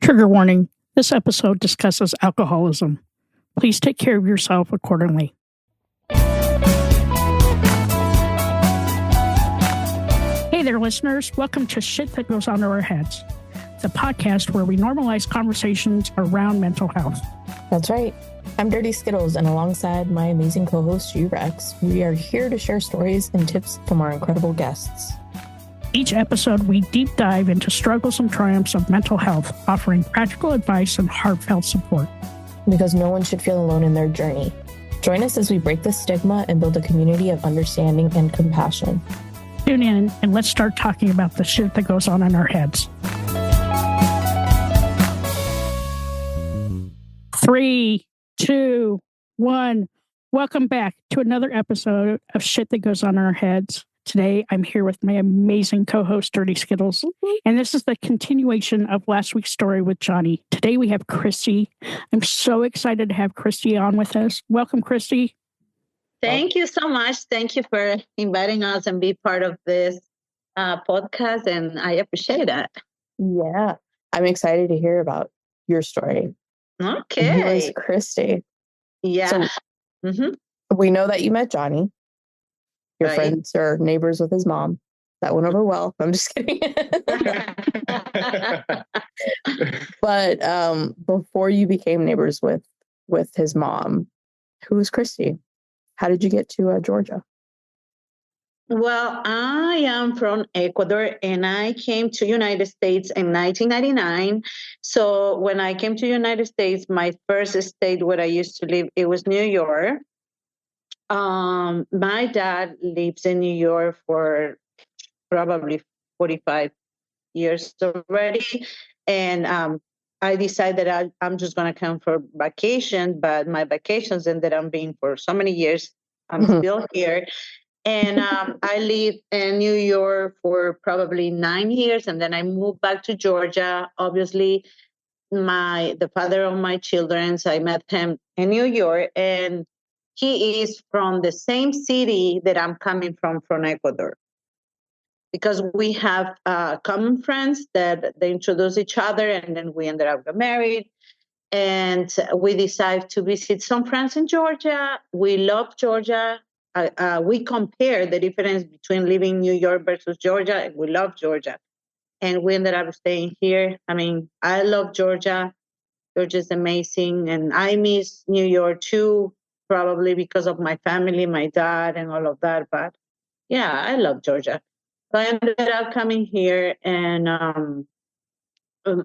Trigger warning, this episode discusses alcoholism. Please take care of yourself accordingly. Hey there, listeners. Welcome to Shit That Goes On in Our Heads, the podcast where we normalize conversations around mental health. That's right. I'm Dirty Skittles, and alongside my amazing co-host, Rex, we are here to share stories and tips from our incredible guests. Each episode, we deep dive into struggles and triumphs of mental health, offering practical advice and heartfelt support. Because no one should feel alone in their journey. Join us as we break the stigma and build a community of understanding and compassion. Tune in and let's start talking about the shit that goes on in our heads. 3, 2, 1. Welcome back to another episode of Shit That Goes On in Our Heads. Today, I'm here with my amazing co-host, Dirty Skittles, and this is the continuation of last week's story with Johnny. Today, we have Cristy. I'm so excited to have Cristy on with us. Welcome, Cristy. Thank you so much. Thank you for inviting us and be part of this podcast, and I appreciate that. Yeah, I'm excited to hear about your story. Okay. Who is Cristy? Yeah. So, we know that you met Johnny. Your right. friends or neighbors with his mom. That went over well. I'm just kidding. But before you became neighbors with his mom, who was Cristy? How did you get to Georgia? Well, I am from Ecuador, and I came to United States in 1999. So when I came to United States, my first state where I used to live, it was New York. My dad lives in New York for probably 45 years already. And I decided I'm just going to come for vacation, but my vacations ended up being for so many years. I'm still here. And I lived in New York for probably 9 years. And then I moved back to Georgia. Obviously, the father of my children, I met him in New York. And he is from the same city that I'm coming from Ecuador, because we have common friends that they introduce each other, and then we ended up getting married. And we decided to visit some friends in Georgia. We love Georgia. We compare the difference between living in New York versus Georgia, and we love Georgia. And we ended up staying here. I mean, I love Georgia. Georgia's amazing, and I miss New York too. Probably because of my family, my dad, and all of that. But yeah, I love Georgia. So I ended up coming here, and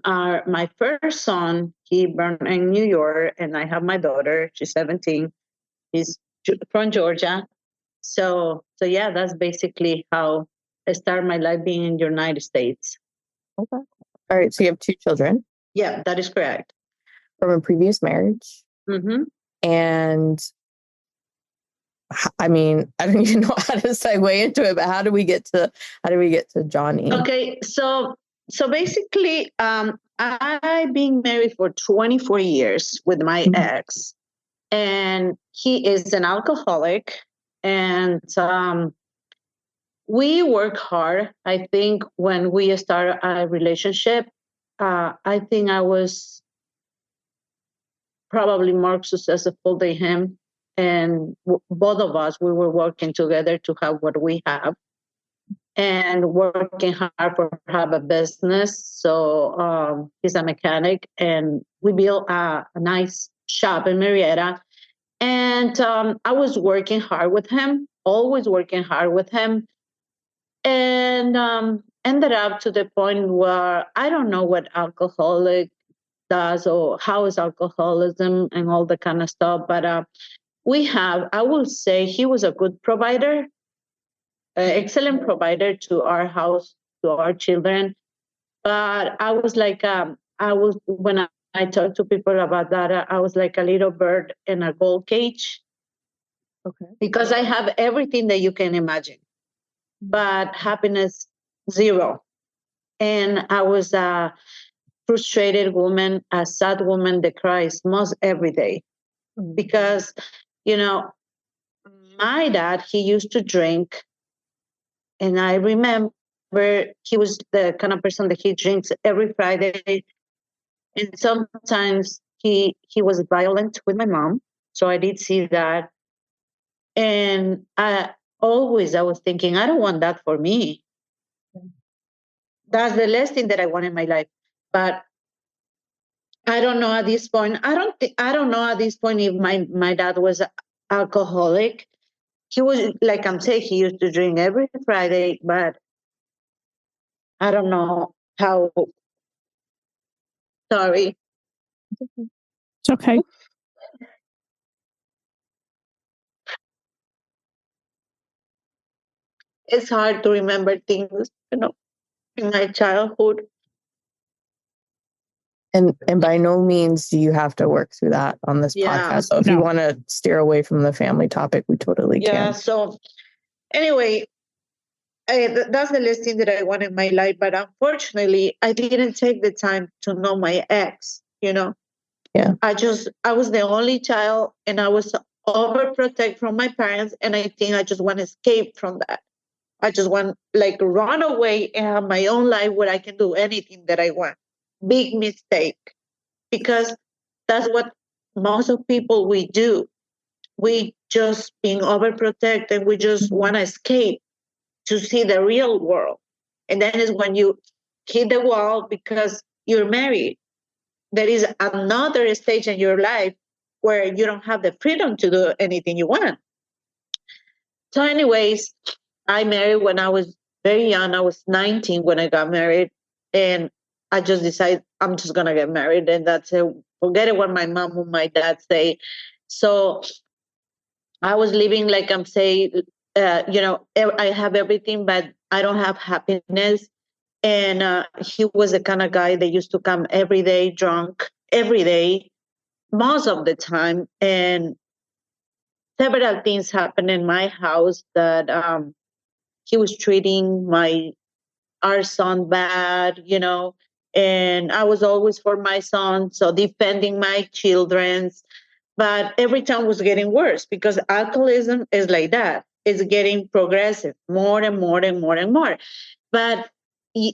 my first son, he born in New York, and I have my daughter. She's 17. She's from Georgia. So yeah, that's basically how I started my life being in the United States. Okay. All right. So you have 2 children. Yeah, that is correct. From a previous marriage. Mm-hmm. And I mean, I don't even know how to segue into it, but how do we get to Johnny? Okay, so basically, I've been married for 24 years with my ex, and he is an alcoholic, and we work hard. I think when we started a relationship, I think I was probably more successful than him. And both of us, we were working together to have what we have, and working hard for have a business. So he's a mechanic, and we built a nice shop in Marietta. And I was working hard with him, always working hard with him, and ended up to the point where I don't know what alcoholic does or how is alcoholism and all the kind of stuff, but I will say he was a good provider, excellent provider to our house, to our children. But I was like, when I talk to people about that, I was like a little bird in a gold cage. Okay. Because I have everything that you can imagine, but happiness, zero. And I was a frustrated woman, a sad woman that cries most every day. Because, my dad, he used to drink. And I remember he was the kind of person that he drinks every Friday And sometimes he was violent with my mom. So I did see that. And I was thinking, I don't want that for me. That's the last thing that I want in my life. But I don't know at this point. I don't know at this point if my dad was alcoholic. He was, like I'm saying, he used to drink every Friday, but I don't know how. Sorry. It's okay. It's hard to remember things, in my childhood. And by no means do you have to work through that on this podcast. So if you want to steer away from the family topic, we totally can. So anyway, that's the last thing that I want in my life. But unfortunately, I didn't take the time to know my ex, Yeah. I was the only child, and I was overprotected from my parents. And I think I just want to escape from that. I just want run away and have my own life where I can do anything that I want. Big mistake, because that's what most of people we do. We just being overprotected. We just want to escape to see the real world. And that is when you hit the wall because you're married. There is another stage in your life where you don't have the freedom to do anything you want. So, anyways, I married when I was very young. I was 19 when I got married. And I just decided I'm just going to get married. And that's it. Forget it what my mom or my dad say. So I was living like I'm saying, I have everything, but I don't have happiness. And he was the kind of guy that used to come every day drunk, every day, most of the time. And several things happened in my house that he was treating our son bad, and I was always for my son, so defending my children's. But every time was getting worse because alcoholism is like that. It's getting progressive, more and more and more and more. But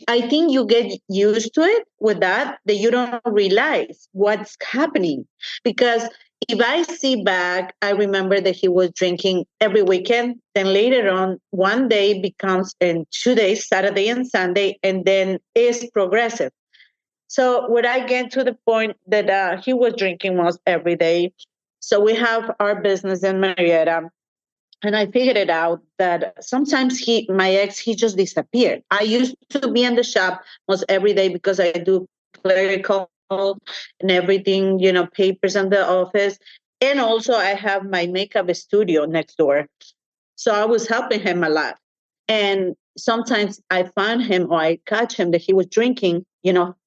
I think you get used to it with that you don't realize what's happening. Because if I see back, I remember that he was drinking every weekend. Then later on, one day becomes in 2 days, Saturday and Sunday, and then is progressive. So when I get to the point that he was drinking almost every day, so we have our business in Marietta, and I figured it out that sometimes my ex, he just disappeared. I used to be in the shop almost every day because I do clerical and everything, papers in the office. And also I have my makeup studio next door. So I was helping him a lot. And sometimes I find him or I catch him that he was drinking,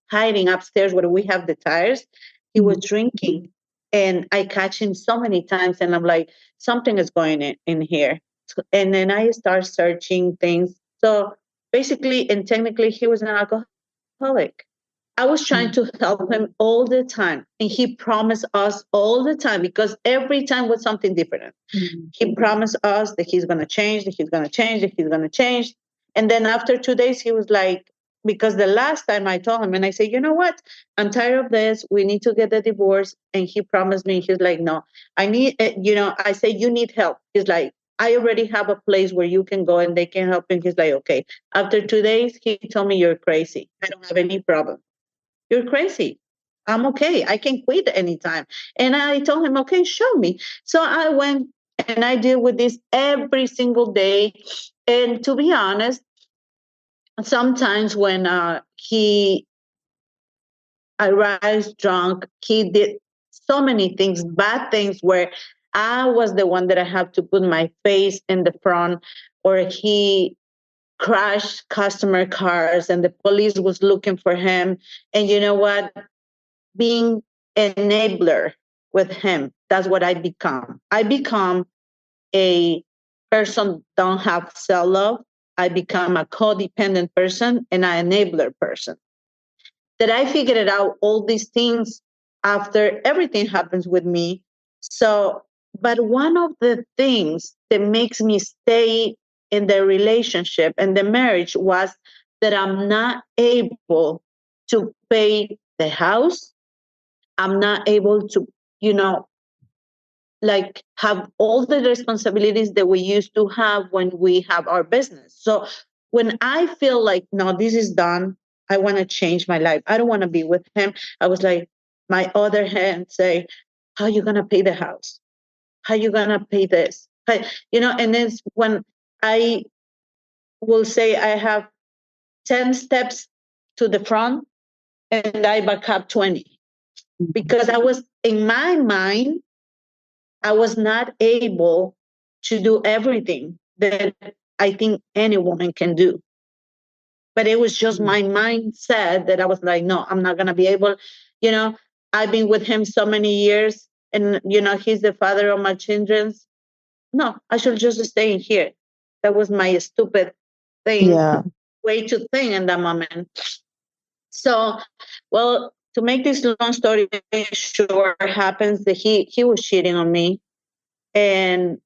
hiding upstairs where we have the tires. He was drinking. And I catch him so many times and I'm like, something is going in here. And then I start searching things. So basically and technically, he was an alcoholic. I was trying to help him all the time. And he promised us all the time because every time was something different. He promised us that he's going to change, that he's going to change, that he's going to change. And then after 2 days, he was like, because the last time I told him, and I said, you know what? I'm tired of this. We need to get the divorce. And he promised me, he's like, no, I need, I said, you need help. He's like, I already have a place where you can go and they can help. And he's like, okay. After 2 days, he told me, you're crazy. I don't have any problem. You're crazy. I'm okay. I can quit anytime. And I told him, okay, show me. So I went and I deal with this every single day. And to be honest, sometimes when he arrives drunk, he did so many things, bad things, where I was the one that I have to put my face in the front, or he crashed customer cars and the police was looking for him. And you know what? Being enabler with him, that's what I become. I become a person don't have self-love. I become a codependent person and an enabler person. That I figured it out all these things after everything happens with me. So, but one of the things that makes me stay in the relationship and the marriage was that I'm not able to pay the house, I'm not able to, like have all the responsibilities that we used to have when we have our business. So when I feel like, no, this is done, I want to change my life. I don't want to be with him. I was like, my other hand say, how are you going to pay the house? How are you going to pay this? And it's when I will say I have 10 steps to the front and I back up 20 because I was in my mind, I was not able to do everything that I think any woman can do. But it was just my mindset that I was like, no, I'm not going to be able. I've been with him so many years and, he's the father of my children. No, I should just stay in here. That was my stupid thing, way to think in that moment. So, well, to make this long story short, happens that he was cheating on me. And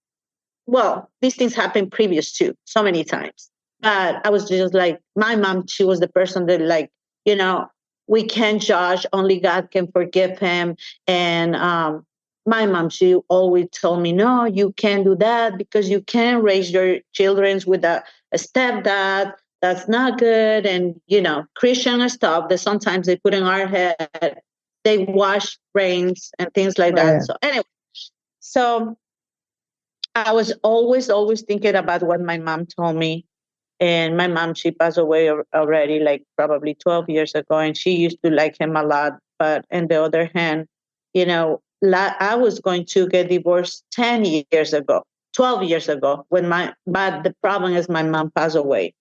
well, these things happened previous too, so many times. But I was just like, my mom, she was the person that like, we can't judge, only God can forgive him. And my mom, she always told me, no, you can't do that because you can't raise your children with a stepdad. That's not good. And, Christian stuff that sometimes they put in our head, they wash brains and things like that. So anyway, so I was always thinking about what my mom told me. And my mom, she passed away already, like probably 12 years ago. And she used to like him a lot. But on the other hand, I was going to get divorced 10 years ago, 12 years ago, but the problem is my mom passed away.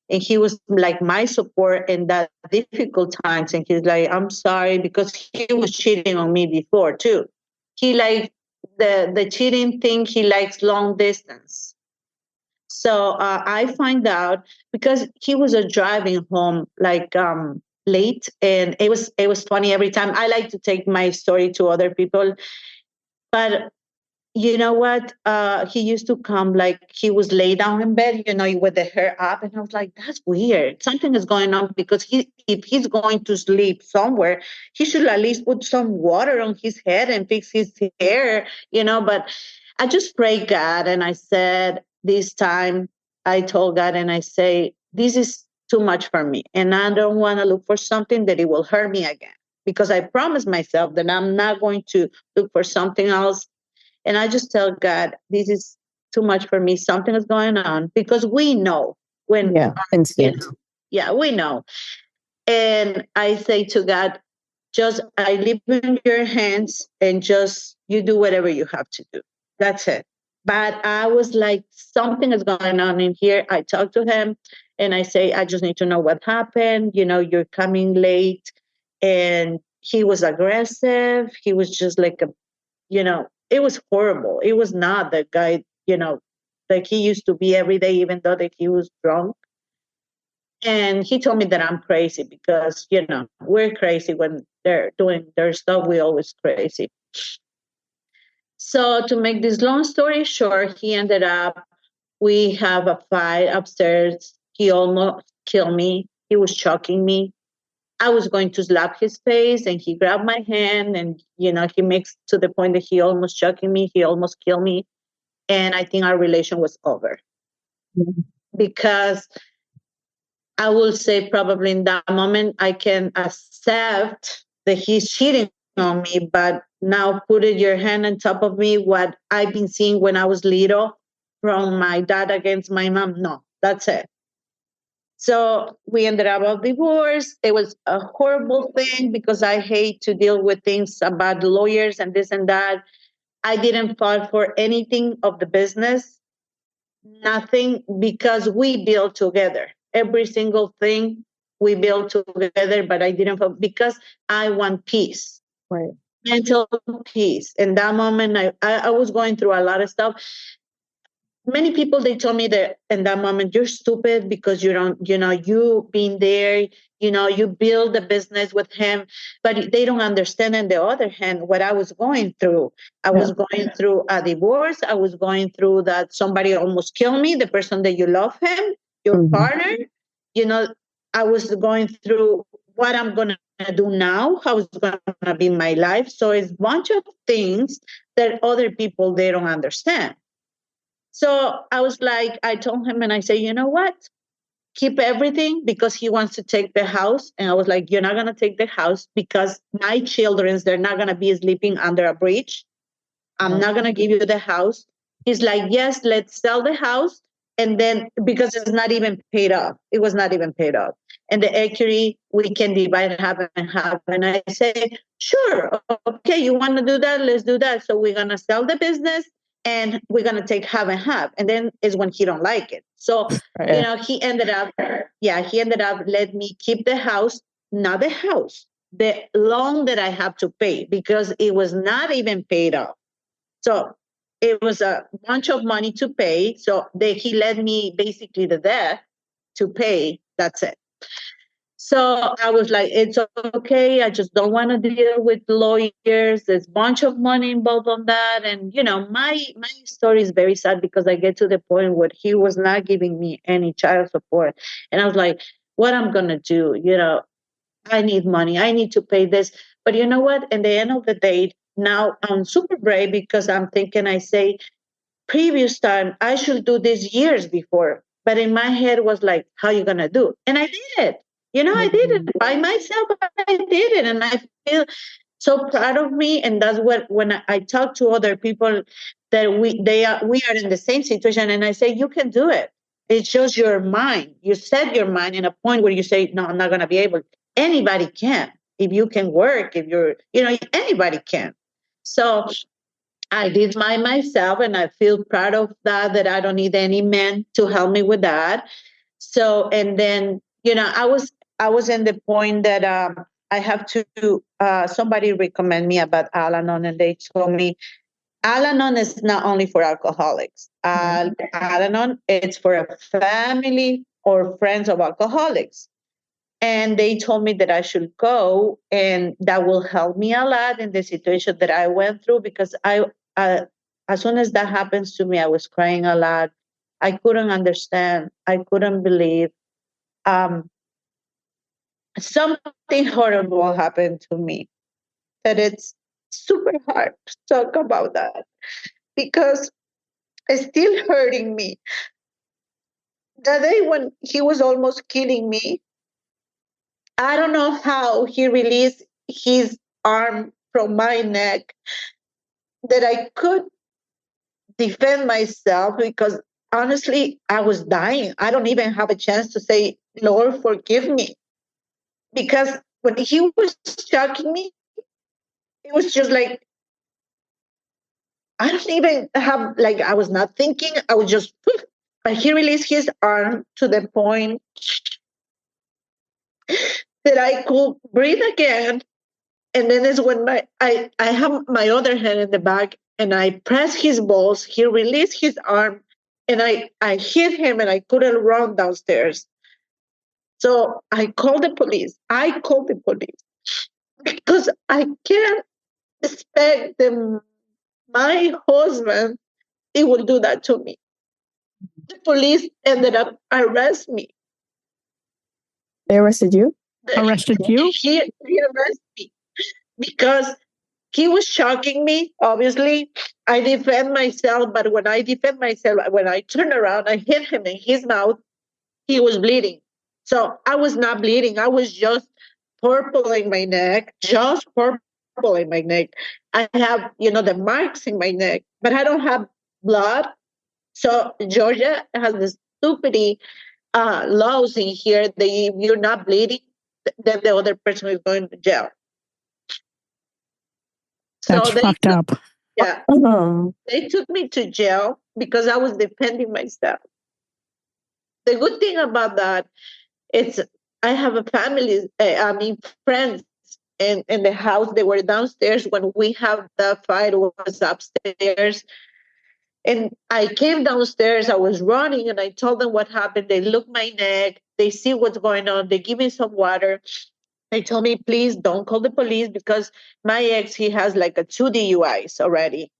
And he was like my support in that difficult times. And he's like, I'm sorry, because he was cheating on me before too. He like the cheating thing, he likes long distance. So I find out because he was driving home like late, and it was funny every time. I like to take my story to other people, but you know what? He used to come like he was laid down in bed, with the hair up. And I was like, that's weird. Something is going on because if he's going to sleep somewhere, he should at least put some water on his head and fix his hair, But I just prayed God and I said, this time I told God and I say, this is too much for me. And I don't want to look for something that it will hurt me again because I promised myself that I'm not going to look for something else. And I just tell God, this is too much for me. Something is going on because we know when, instinct. We know. And I say to God, just I leave in your hands and just you do whatever you have to do. That's it. But I was like, something is going on in here. I talk to him and I say, I just need to know what happened. You're coming late. And he was aggressive. He was just like it was horrible. It was not the guy, like he used to be every day, even though that he was drunk. And he told me that I'm crazy because, we're crazy when they're doing their stuff. We're always crazy. So to make this long story short, he ended up, we have a fight upstairs. He almost killed me. He was choking me. I was going to slap his face and he grabbed my hand and, he makes to the point that he almost choking me. He almost killed me. And I think our relation was over because I will say probably in that moment, I can accept that he's cheating on me, but now put your hand on top of me, what I've been seeing when I was little from my dad against my mom. No, that's it. So we ended up a divorce. It was a horrible thing because I hate to deal with things about lawyers and this and that. I didn't fight for anything of the business, nothing, because we built together. Every single thing we built together, but I didn't fight because I want peace. Right. Mental peace. In that moment, I was going through a lot of stuff. Many people, they told me that in that moment, you're stupid because you don't, you been there, you build a business with him, but they don't understand. On the other hand, what I was going through, I was going through a divorce. I was going through that somebody almost killed me, the person that you love him, your partner, I was going through what I'm going to to do now, how it's going to be my life. So it's a bunch of things that other people, they don't understand. So I was like, I told him and I said, you know what? Keep everything, because he wants to take the house. And I was like, you're not going to take the house because my children, they're not going to be sleeping under a bridge. I'm not going to give you the house. He's like, yes, let's sell the house. And then, because it's not even paid off, it was not even paid off. And the equity, we can divide half and half. And I say, sure, okay, you want to do that? Let's do that. So we're going to sell the business and we're going to take half and half. And then is when he don't like it. So, he ended up letting me keep the house, not the house, the loan that I have to pay, because it was not even paid off. So it was a bunch of money to pay. So he led me basically the debt to pay. That's it. So I was like, it's okay. I just don't want to deal with lawyers. There's a bunch of money involved on that. And, my story is very sad because I get to the point where he was not giving me any child support. And I was like, what I'm going to do? I need money. I need to pay this. But you know what? At the end of the day, now I'm super brave because I'm thinking, I say, previous time, I should do this years before. But in my head was like, how you going to do? And I did it. I did it by myself. I did it. And I feel so proud of me. And that's what, when I talk to other people that we are in the same situation. And I say, you can do it. It's just your mind. You set your mind in a point where you say, no, I'm not going to be able. Anybody can. If you can work, if you're, anybody can. So I did mine myself, and I feel proud of that I don't need any man to help me with that. So, and then, I was in the point that I have to, somebody recommend me about Al-Anon, and they told me, Al-Anon is not only for alcoholics. Al-Anon, it's for a family or friends of alcoholics. And they told me that I should go, and that will help me a lot in the situation that I went through, because as soon as that happens to me, I was crying a lot. I couldn't understand. I couldn't believe. Something horrible happened to me, that it's super hard to talk about that, because it's still hurting me. The day when he was almost killing me, I don't know how he released his arm from my neck, that I could defend myself, because honestly, I was dying. I don't even have a chance to say, Lord, forgive me. Because when he was shocking me, it was just like, I don't even have, like, I was not thinking. I was just, but he released his arm to the point that I could breathe again. And then is when I have my other hand in the back, and I press his balls. He released his arm, and I hit him, and I couldn't run downstairs. So I called the police. Because I can't expect them. My husband, he will do that to me. The police ended up arresting me. They arrested you? Arrested you? He arrested me because he was shocking me. Obviously, I defend myself, but when I defend myself, when I turn around, I hit him in his mouth. He was bleeding. So I was not bleeding. I was just purple in my neck, I have, the marks in my neck, but I don't have blood. So Georgia has this stupid laws in here that if you're not bleeding, then the other person is going to jail. That's fucked up. Yeah. They took me to jail because I was defending myself. The good thing about that is I have a family, friends in the house. They were downstairs when we have the fight. Was upstairs. And I came downstairs, I was running, and I told them what happened. They look my neck, they see what's going on, they give me some water. They told me, please don't call the police, because my ex, he has like 2 DUIs already.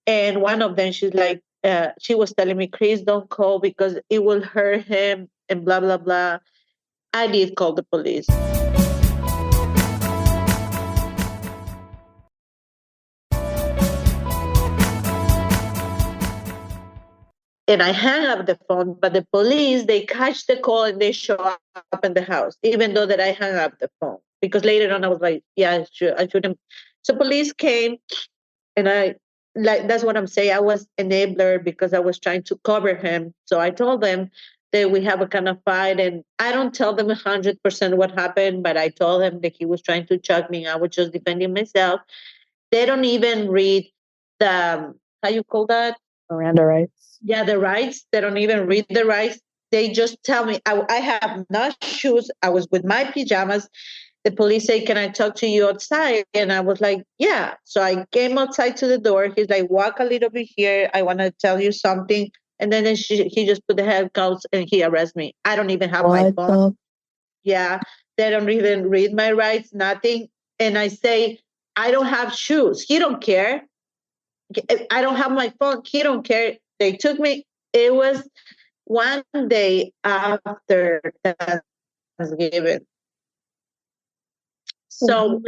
And one of them, she was telling me, Chris, don't call because it will hurt him and blah, blah, blah. I did call the police. And I hang up the phone, but the police, they catch the call and they show up in the house, even though that I hung up the phone. Because later on I was like, yeah, I shouldn't. So police came, and that's what I'm saying. I was enabler because I was trying to cover him. So I told them that we have a kind of fight, and I don't tell them 100% what happened, but I told them that he was trying to choke me. I was just defending myself. They don't even read the, how you call that? Miranda rights. Yeah, the rights. They don't even read the rights. They just tell me, I have no shoes. I was with my pajamas. The police say, can I talk to you outside? And I was like, yeah. So I came outside to the door. He's like, walk a little bit here. I want to tell you something. And then he just put the handcuffs and he arrested me. I don't even have my phone. Yeah, they don't even read my rights, nothing. And I say, I don't have shoes. He don't care. I don't have my phone. He don't care. They took me. It was one day after Thanksgiving. So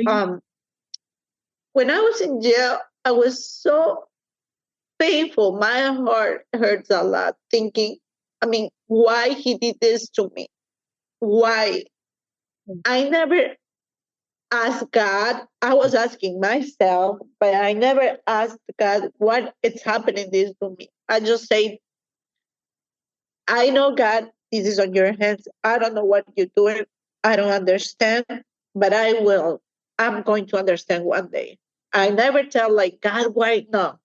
when I was in jail, I was so painful. My heart hurts a lot thinking, I mean, why he did this to me? Why? I never asked God. I was asking myself, but I never asked God what is happening this to me. I just say, I know God, this is on your hands. I don't know what you're doing. I don't understand, but I will. I'm going to understand one day. I never tell like God, why no?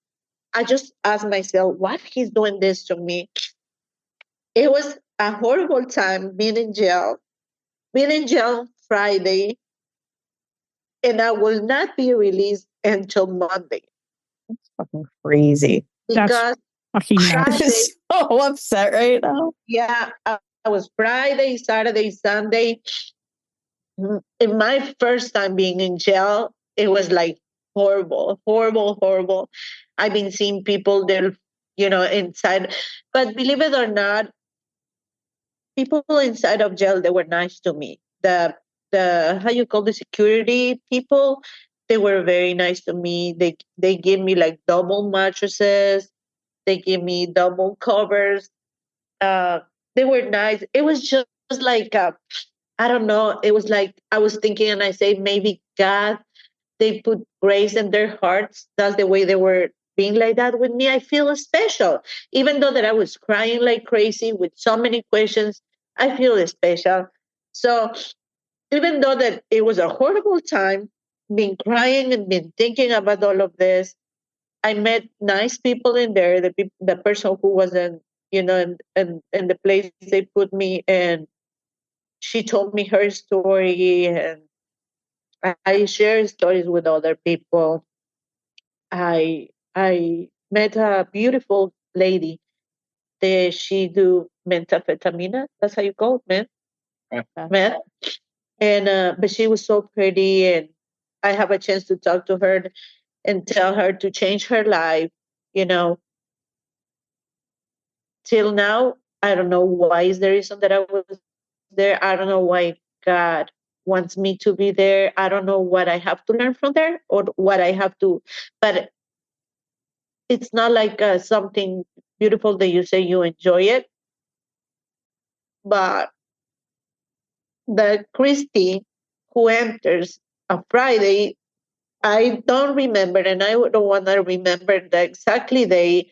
I just ask myself, what he's doing this to me? It was a horrible time being in jail. Being in jail Friday, and I will not be released until Monday. That's fucking crazy. Because fucking nuts. I'm so upset right now. Yeah, I was Friday, Saturday, Sunday. In my first time being in jail, it was like horrible, horrible, horrible. I've been seeing people there, inside. But believe it or not, people inside of jail, they were nice to me. The how you call the security people, they were very nice to me. They gave me like double mattresses. They gave me double covers. Uh, they were nice. It was just like I don't know. It was like I was thinking, and I say maybe God, they put grace in their hearts. That's the way they were being like that with me. I feel special, even though that I was crying like crazy with so many questions. I feel special. So even though that it was a horrible time, been crying and been thinking about all of this, I met nice people in there. The person who was in the place they put me in, she told me her story, and I share stories with other people. I met a beautiful lady. She do methamphetamine. That's how you call it, meth. And but she was so pretty, and I have a chance to talk to her and tell her to change her life. You know, till now, I don't know why is the reason that I was there. I don't know why God wants me to be there. I don't know what I have to learn from there or what I have to, but it's not like something beautiful that you say you enjoy it. But the Christy who enters a Friday, I don't remember, and I don't want to remember the exactly day.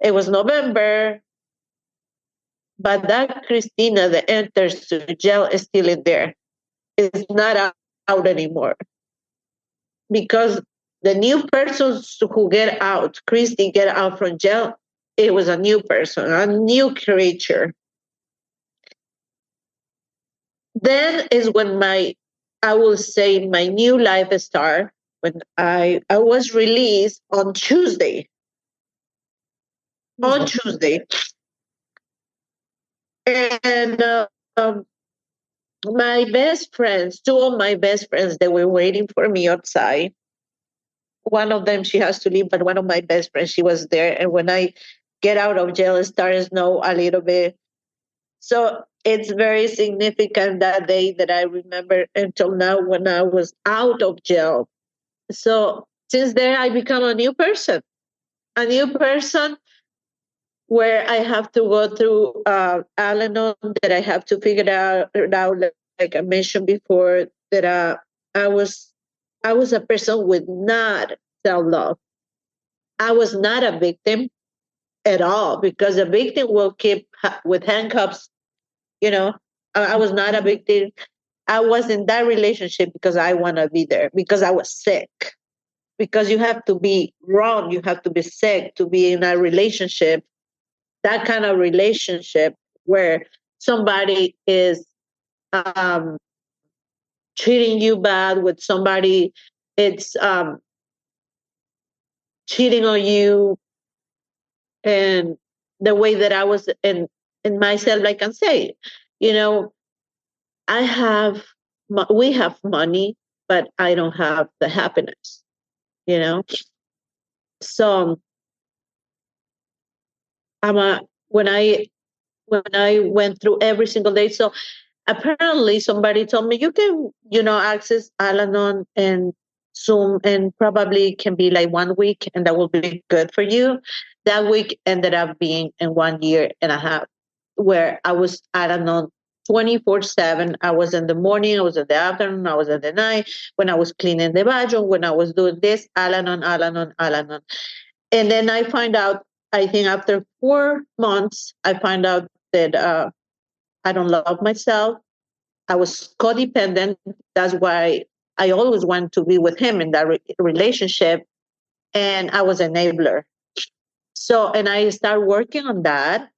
It was November, but that Christina that enters to jail is still in there. It's not out anymore because the new persons who get out, Christy get out from jail, it was a new person, a new creature. Then is when I will say my new life started when I was released on Tuesday. On Tuesday. And my best friends, two of my best friends, they were waiting for me outside. One of them, she has to leave, but one of my best friends, she was there. And when I get out of jail, it started to snow a little bit. So it's very significant that day that I remember until now when I was out of jail. So since then, I become a new person where I have to go through Al-Anon, that I have to figure it out, like I mentioned before, that I was a person with not self-love. I was not a victim at all, because a victim will keep with handcuffs. You know, I was not a victim. I was in that relationship because I want to be there, because I was sick. Because you have to be wrong, you have to be sick to be in a relationship, that kind of relationship where somebody is um, treating you bad, with somebody it's cheating on you, and the way that I was in myself, like I say, you know, I have we have money, but I don't have the happiness, you know. So I'm a when I went through every single day. So apparently somebody told me you can, access Al-Anon and Zoom, and probably can be like 1 week, and that will be good for you. That week ended up being in 1 year and a half, where I was Al-Anon 24/7. I was in the morning, I was in the afternoon, I was in the night, when I was cleaning the bathroom, when I was doing this, Al-Anon, Al-Anon, Al-Anon. And then I find out, I think after 4 months, I find out that I don't love myself. I was codependent. That's why I always wanted to be with him in that relationship. And I was an enabler. So, and I started working on that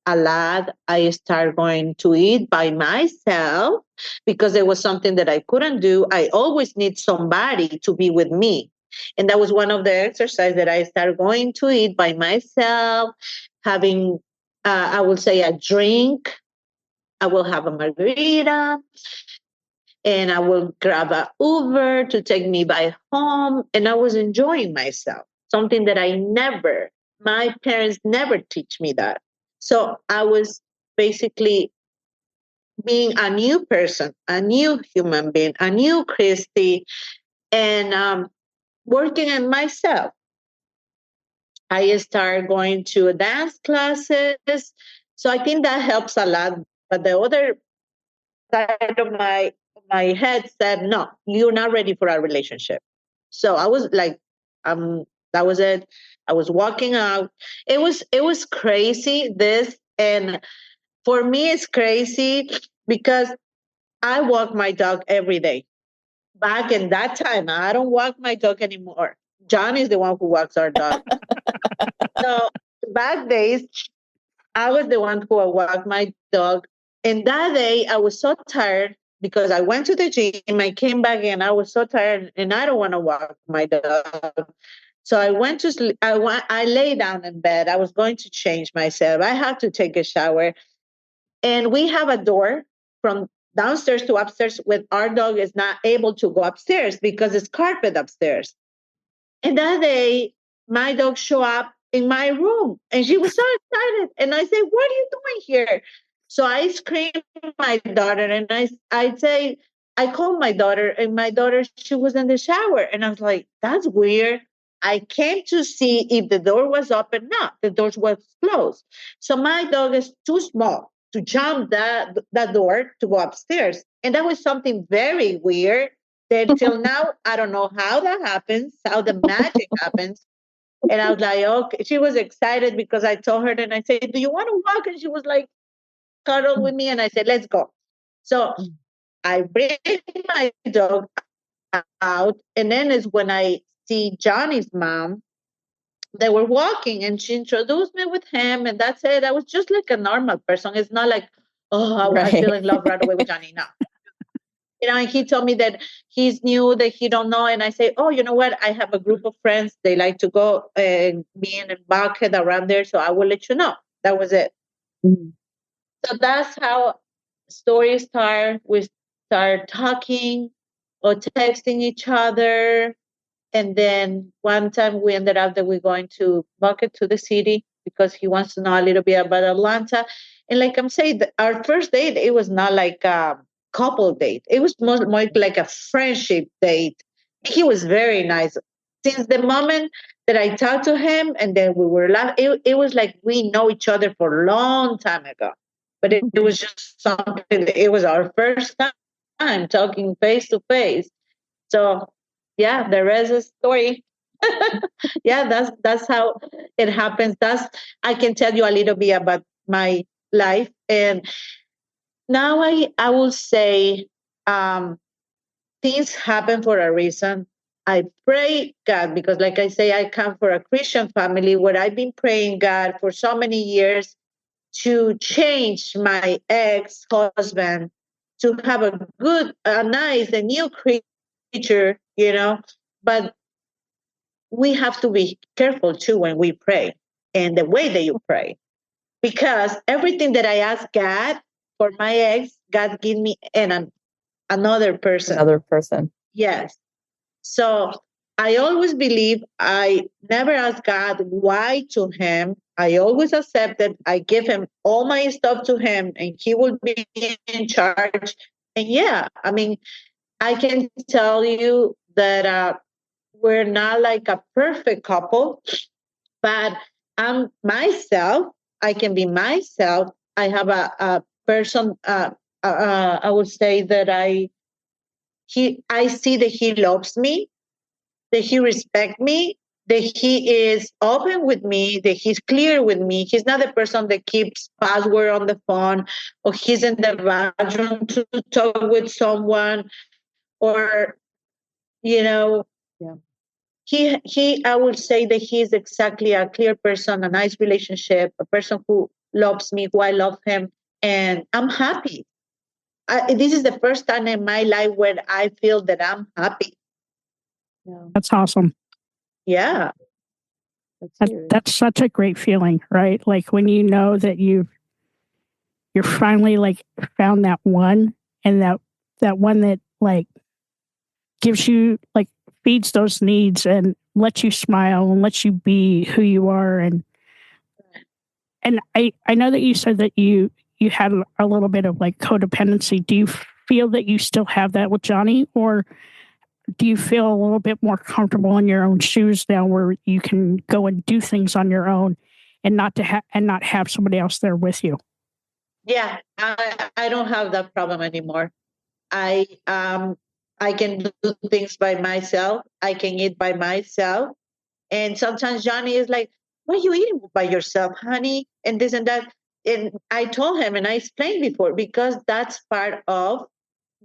a lot. I started going to eat by myself because it was something that I couldn't do. I always need somebody to be with me. And that was one of the exercises that I started going to eat by myself, having, I would say, a drink. I will have a margarita, and I will grab a Uber to take me by home. And I was enjoying myself, something that my parents never teach me that. So I was basically being a new person, a new human being, a new Christy, and working on myself. I started going to dance classes. So I think that helps a lot. But the other side of my head said, no, you're not ready for a relationship. So I was like, that was it. I was walking out. It was crazy, this. And for me it's crazy because I walk my dog every day. Back in that time, I don't walk my dog anymore. John is the one who walks our dog. So back days, I was the one who walked my dog. And that day, I was so tired because I went to the gym. I came back and I was so tired, and I don't want to walk my dog. So I went to sleep. I lay down in bed. I was going to change myself. I had to take a shower. And we have a door from downstairs to upstairs, with our dog is not able to go upstairs because it's carpet upstairs. And that day, my dog showed up in my room, and she was so excited. And I said, "What are you doing here?" So I screamed my daughter, and I say, I called my daughter, and my daughter, she was in the shower. And I was like, that's weird. I came to see if the door was open. No, the door was closed. So my dog is too small to jump that door to go upstairs. And that was something very weird that till now, I don't know how that happens, how the magic happens. And I was like, okay. She was excited because I told her, and I said, do you want to walk? And she was like, cuddle with me. And I said, let's go. So I bring my dog out. And then is when I see Johnny's mom. They were walking, and she introduced me with him. And that's it. I was just like a normal person. It's not like, oh, I feel in love right away with Johnny. No. And he told me that he's new, that he don't know. And I say, oh, you know what? I have a group of friends. They like to go and be in a bucket around there. So I will let you know. That was it. Mm-hmm. So that's how stories start. We start talking or texting each other. And then one time we ended up that we're going to bucket to the city because he wants to know a little bit about Atlanta. And like I'm saying, our first date, it was not like a couple date. It was more like a friendship date. He was very nice. since the moment that I talked to him, and then we were laughing, it was like we know each other for a long time ago. But it was just something, it was our first time talking face to face. So yeah, the rest is story. Yeah, that's how it happens. I can tell you a little bit about my life. And now I will say, um, things happen for a reason. I pray God, because like I say, I come from a Christian family where I've been praying God for so many years to change my ex-husband to have a good, a nice, a new creature, but we have to be careful too when we pray and the way that you pray, because everything that I ask God for my ex, God give me another person. Another person. Yes. So I always believe, I never ask God why to him. I always accept that I give him all my stuff to him and he will be in charge. And yeah, I mean, I can tell you that we're not like a perfect couple, but I'm myself. I can be myself. I have a person, I would say that I see that he loves me, that he respects me, that he is open with me, that he's clear with me. He's not the person that keeps password on the phone, or he's in the bathroom to talk with someone, or you know, Yeah. he I would say that he's exactly a clear person, a nice relationship, a person who loves me, who I love him, and I'm happy. This is the first time in my life where I feel that I'm happy. Yeah. That's awesome. Yeah. That's such a great feeling, right? Like when you know that you're finally like found that one, and that one that like gives you, like, feeds those needs and lets you smile and lets you be who you are. And I know that you said that you had a little bit of like codependency. Do you feel that you still have that with Johnny, or do you feel a little bit more comfortable in your own shoes now, where you can go and do things on your own and not have somebody else there with you? Yeah, I don't have that problem anymore. I can do things by myself. I can eat by myself. And sometimes Johnny is like, "Why are you eating by yourself, honey?" And this and that. And I told him, and I explained before, because that's part of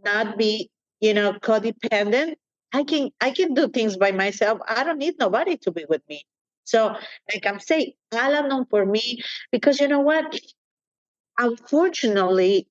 not be, codependent. I can do things by myself. I don't need nobody to be with me. So, like I'm saying, Al-Anon for me, because you know what? Unfortunately,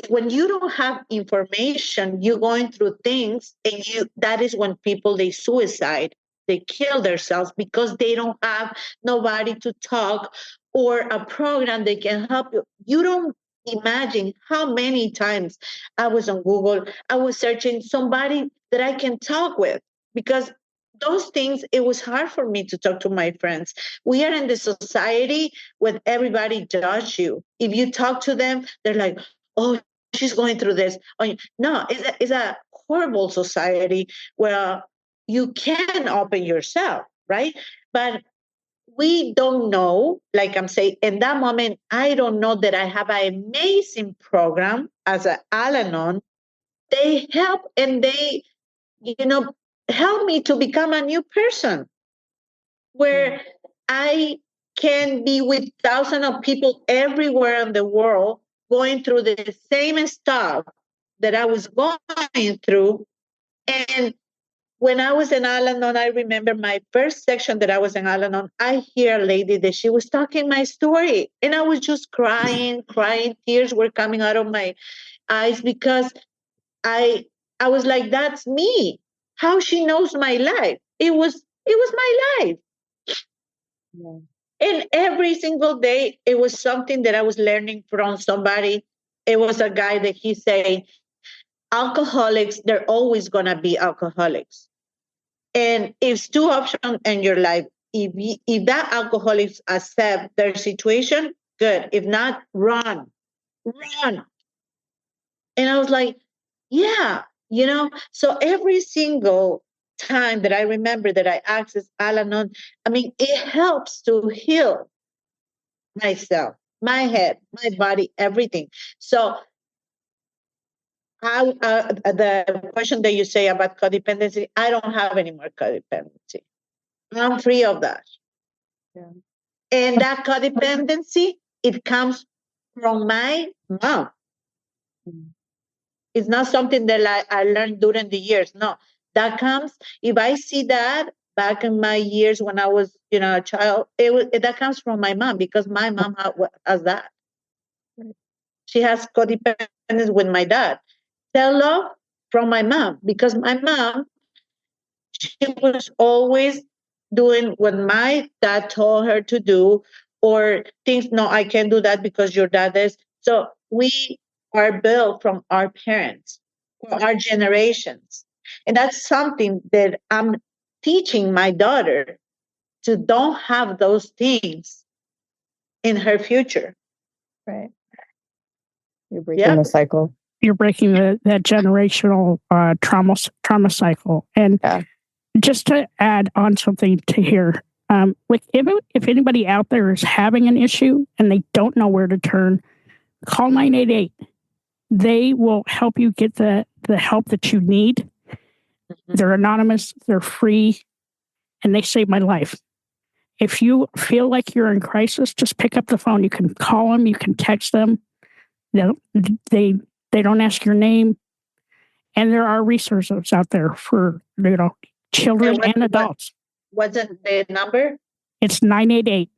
when you don't have information, you're going through things, and that is when people, they suicide, they kill themselves, because they don't have nobody to talk, or a program that can help you. You don't imagine how many times I was on Google, I was searching somebody that I can talk with, because those things, it was hard for me to talk to my friends. We are in the society where everybody judge you. If you talk to them, they're like, "Oh, she's going through this." Oh, no, it's a horrible society where you can open yourself, right? But we don't know, like I'm saying, in that moment, I don't know that I have an amazing program as an Al-Anon. They help, and they, you know, help me to become a new person, where I can be with thousands of people everywhere in the world going through the same stuff that I was going through. And when I was in Al-Anon, I remember my first section that I was in Al-Anon, I hear a lady that she was talking my story. And I was just crying, crying. Tears were coming out of my eyes, because I I was like, that's me. How she knows my life. It was my life. Yeah. And every single day, it was something that I was learning from somebody. It was a guy that he said, alcoholics, they're always going to be alcoholics. And it's two options in your life. If that alcoholics accept their situation, good. If not, run, run. And I was like, yeah, so every single time that I remember that I access Al-Anon, I mean, it helps to heal myself, my head, my body, everything. So the question that you say about codependency, I don't have any more codependency. I'm free of that. Yeah. And that codependency, it comes from my mom. It's not something that I learned during the years. No, that comes, if I see that back in my years when I was, a child, that comes from my mom because my mom has that. She has codependence with my dad. Self-love from my mom because my mom, she was always doing what my dad told her to do or things, no, I can't do that because your dad is. So we are built from our parents, from our generations. And that's something that I'm teaching my daughter to don't have those things in her future. Right. You're breaking the cycle. You're breaking that generational trauma cycle. And just to add on something to here, like if anybody out there is having an issue and they don't know where to turn, call 988. They will help you get the help that you need. Mm-hmm. They're anonymous, they're free, and they saved my life. If you feel like you're in crisis, just pick up the phone. You can call them, you can text them. They don't ask your name. And there are resources out there for, children and adults. What's the number? It's 988.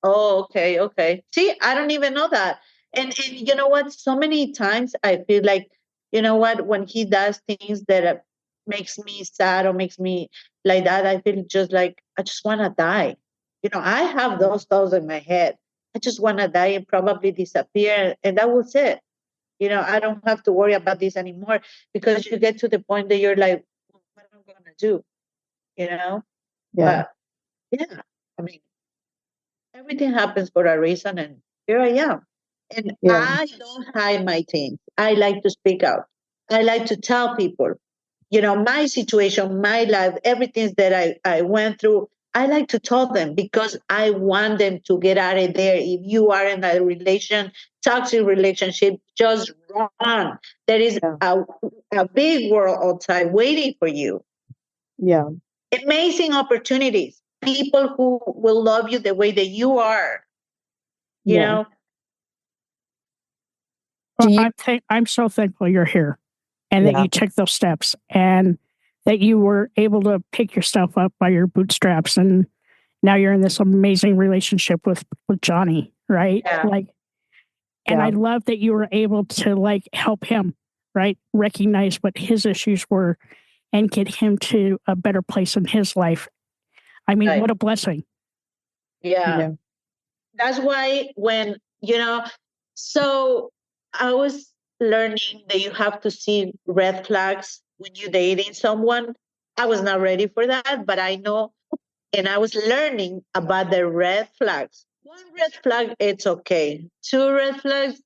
Oh, okay. See, I don't even know that. And you know what? So many times I feel like, when he does things that makes me sad or makes me like that, I feel just like, I just want to die. I have those thoughts in my head. I just want to die and probably disappear. And that was it. I don't have to worry about this anymore because you get to the point that you're like, what am I going to do? Yeah. But yeah, I mean, everything happens for a reason, and here I am. And I don't hide my things. I like to speak out. I like to tell people, my situation, my life, everything that I went through. I like to tell them because I want them to get out of there. If you are in a toxic relationship, just run. There is a big world outside waiting for you. Yeah. Amazing opportunities. People who will love you the way that you are. You know? Well, I'm so thankful you're here and that you took those steps and that you were able to pick yourself up by your bootstraps. And now you're in this amazing relationship with Johnny, right? Yeah. And I love that you were able to help him, right? Recognize what his issues were and get him to a better place in his life. I mean, what a blessing. Yeah. That's why when, so I was learning that you have to see red flags when you're dating someone. I was not ready for that, but I know, and I was learning about the red flags. One red flag, it's okay. Two red flags,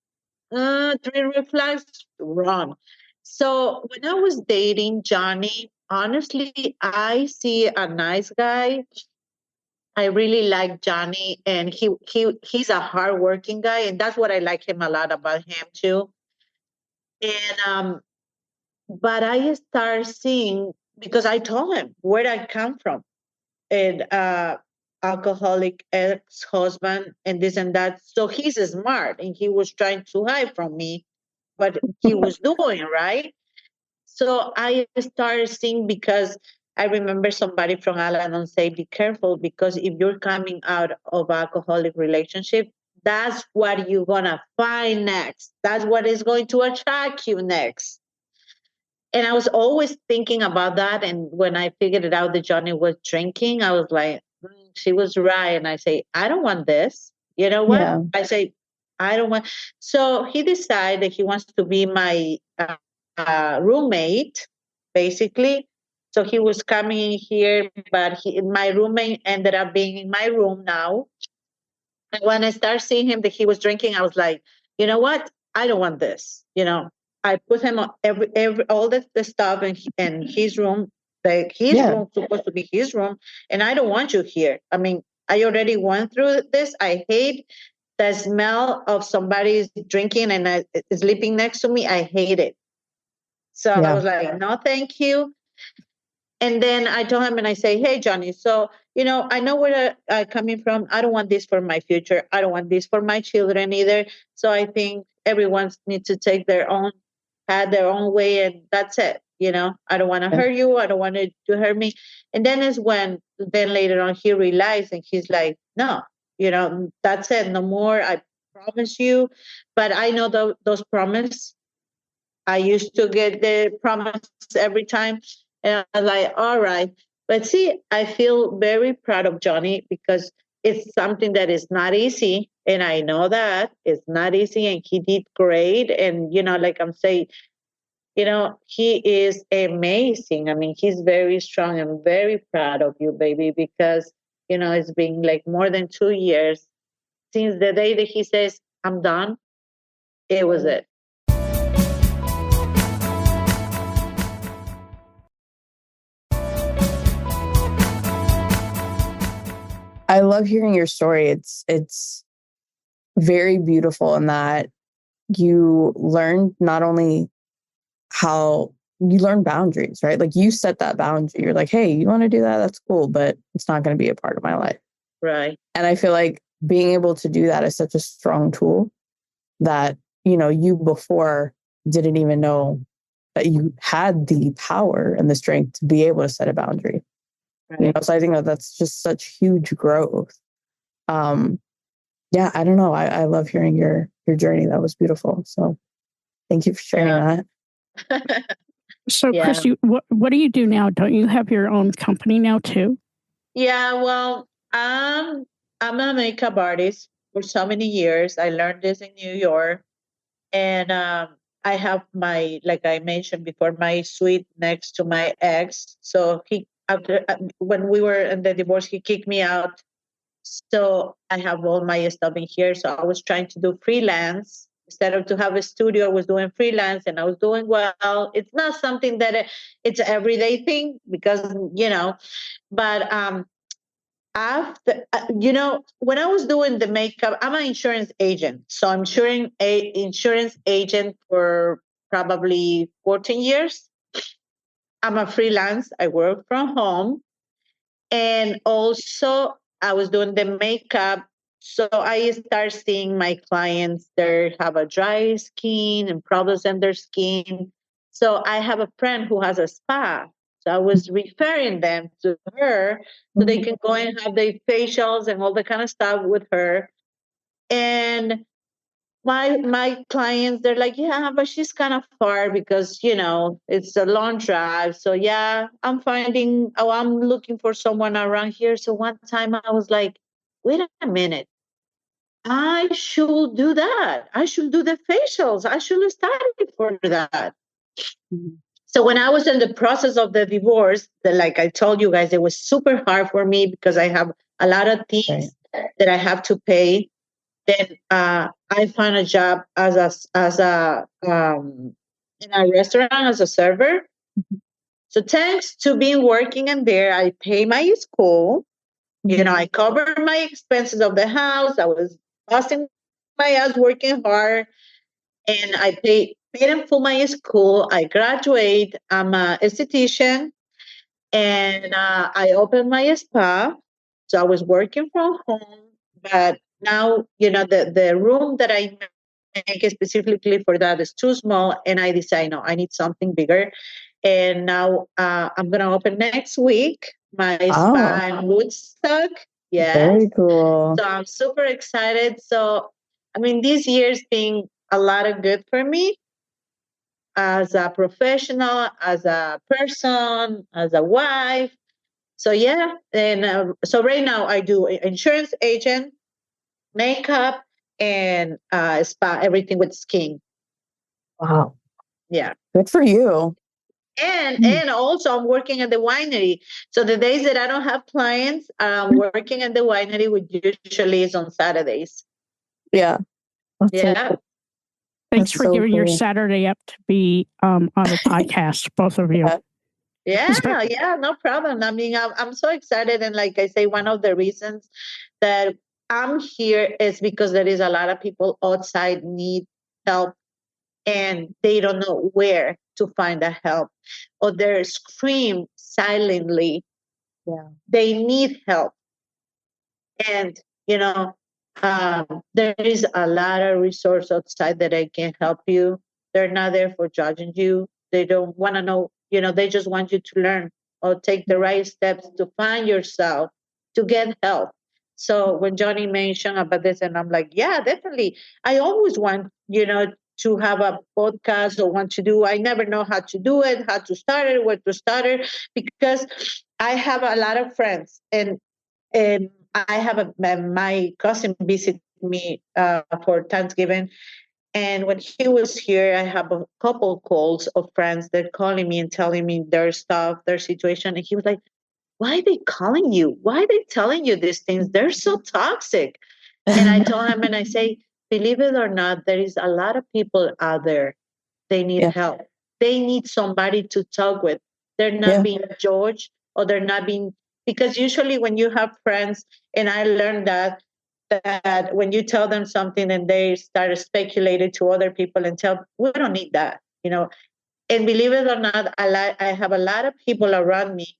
three red flags, wrong. So when I was dating Johnny, honestly, I see a nice guy. I really like Johnny, and he's a hardworking guy, and that's what I like him a lot about him too. And but I start seeing because I told him where I come from, and alcoholic ex-husband, and this and that. So he's smart, and he was trying to hide from me what he was doing, right? So I started seeing because I remember somebody from Al-Anon say, be careful because if you're coming out of alcoholic relationship, that's what you're going to find next. That's what is going to attract you next. And I was always thinking about that. And when I figured it out that Johnny was drinking, I was like, she was right. And I say, I don't want this. You know what? Yeah. I say, I don't want. So he decided that he wants to be my roommate, basically. So he was coming in here, but my roommate ended up being in my room now. And when I started seeing him that he was drinking, I was like, you know what? I don't want this. I put him on every all the stuff in his room. Like his room supposed to be his room, and I don't want you here. I mean, I already went through this. I hate the smell of somebody drinking and sleeping next to me. I hate it. So I was like, no, thank you. And then I told him and I say, hey, Johnny, so, I know where I'm coming from. I don't want this for my future. I don't want this for my children either. So I think everyone needs to take had their own way, and that's it. I don't want to hurt you. I don't want it to hurt me. And then then later on he realized, and he's like, no, that's it. No more. I promise you. But I know those promises. I used to get the promise every time. And I was like, all right. But see, I feel very proud of Johnny because it's something that is not easy. And I know that it's not easy, and he did great. And, like I'm saying, he is amazing. I mean, he's very strong. I'm very proud of you, baby, because, it's been like more than 2 years since the day that he says, I'm done. It was it. I love hearing your story. It's very beautiful in that you learned not only how you learn boundaries, right? Like you set that boundary. You're like, hey, you want to do that? That's cool, but it's not going to be a part of my life. Right. And I feel like being able to do that is such a strong tool that, you before didn't even know that you had the power and the strength to be able to set a boundary. Right. So I think that's just such huge growth. I don't know. I love hearing your journey. That was beautiful. So thank you for sharing that. So, Cristy, what do you do now? Don't you have your own company now too? Yeah, well, I'm a makeup artist for so many years. I learned this in New York, and I have like I mentioned before, my suite next to my ex. So when we were in the divorce, he kicked me out. So I have all my stuff in here. So I was trying to do freelance. Instead of to have a studio, I was doing freelance, and I was doing well. It's not something that it's an everyday thing because, but after, when I was doing the makeup, I'm an insurance agent. So I'm insurance agent for probably 14 years. I'm a freelance. I work from home. And also, I was doing the makeup. So I start seeing my clients that have a dry skin and problems in their skin. So I have a friend who has a spa. So I was referring them to her so they can go and have their facials and all the kind of stuff with her. And my clients, they're like, yeah, but she's kind of far because it's a long drive. So yeah, I'm looking for someone around here. So one time I was like, wait a minute, I should do that. I should do the facials. I should study for that. So when I was in the process of the divorce, like I told you guys, it was super hard for me because I have a lot of things that I have to pay. Then I found a job in a restaurant as a server. So thanks to being working in there, I pay my school. I cover my expenses of the house. I was busting my ass working hard, and I paid in full my school. I graduate. I'm an esthetician, and I opened my spa. So I was working from home, but now the room that I make specifically for that is too small, and I decide no, I need something bigger. And now I'm gonna open next week my spa in Woodstock. Yes, very cool. So I'm super excited. So I mean, this year's been a lot of good for me as a professional, as a person, as a wife. So yeah, and so right now I do insurance agent, makeup, and spa, everything with skin. Wow. Yeah. Good for you. And also I'm working at the winery. So the days that I don't have clients, I'm working at the winery, which usually is on Saturdays. Yeah. Thanks for giving your Saturday up to be on the podcast, both of you. Yeah, no problem. I mean, I'm so excited. And like I say, one of the reasons that I'm here is because there is a lot of people outside need help and they don't know where to find the help, or they scream silently. Yeah. They need help. And, you know, there is a lot of resource outside that I can help you. They're not there for judging you. They don't want to know, they just want you to learn or take the right steps to find yourself, to get help. So when Johnny mentioned about this, and I'm like, yeah, definitely. I always want, to have a podcast or want to do. I never know how to do it, how to start it, where to start it, because I have a lot of friends, and I have my cousin visit me for Thanksgiving, and when he was here, I have a couple calls of friends that calling me and telling me their stuff, their situation, and he was like, "Why are they calling you? Why are they telling you these things? They're so toxic." And I told him, and I say, "Believe it or not, there is a lot of people out there. They need help. They need somebody to talk with. They're not being judged, or they're not being, because usually when you have friends, and I learned that when you tell them something and they start speculating to other people and tell, we don't need that. And believe it or not, I have a lot of people around me.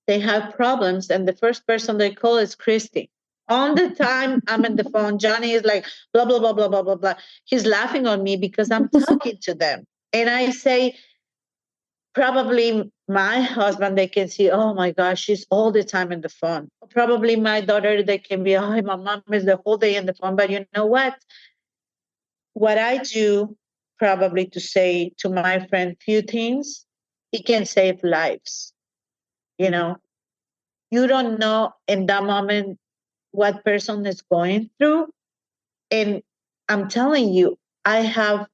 They have problems, and the first person they call is Christy. All the time I'm on the phone, Johnny is like, blah, blah, blah, blah, blah, blah, blah. He's laughing on me because I'm talking to them. And I say, probably my husband, they can see, oh my gosh, she's all the time in the phone. Probably my daughter, they can be, oh, my mom is the whole day in the phone. But you know what? What I do, probably to say to my friend few things, it can save lives. You know, you don't know in that moment what person is going through. And I'm telling you, I have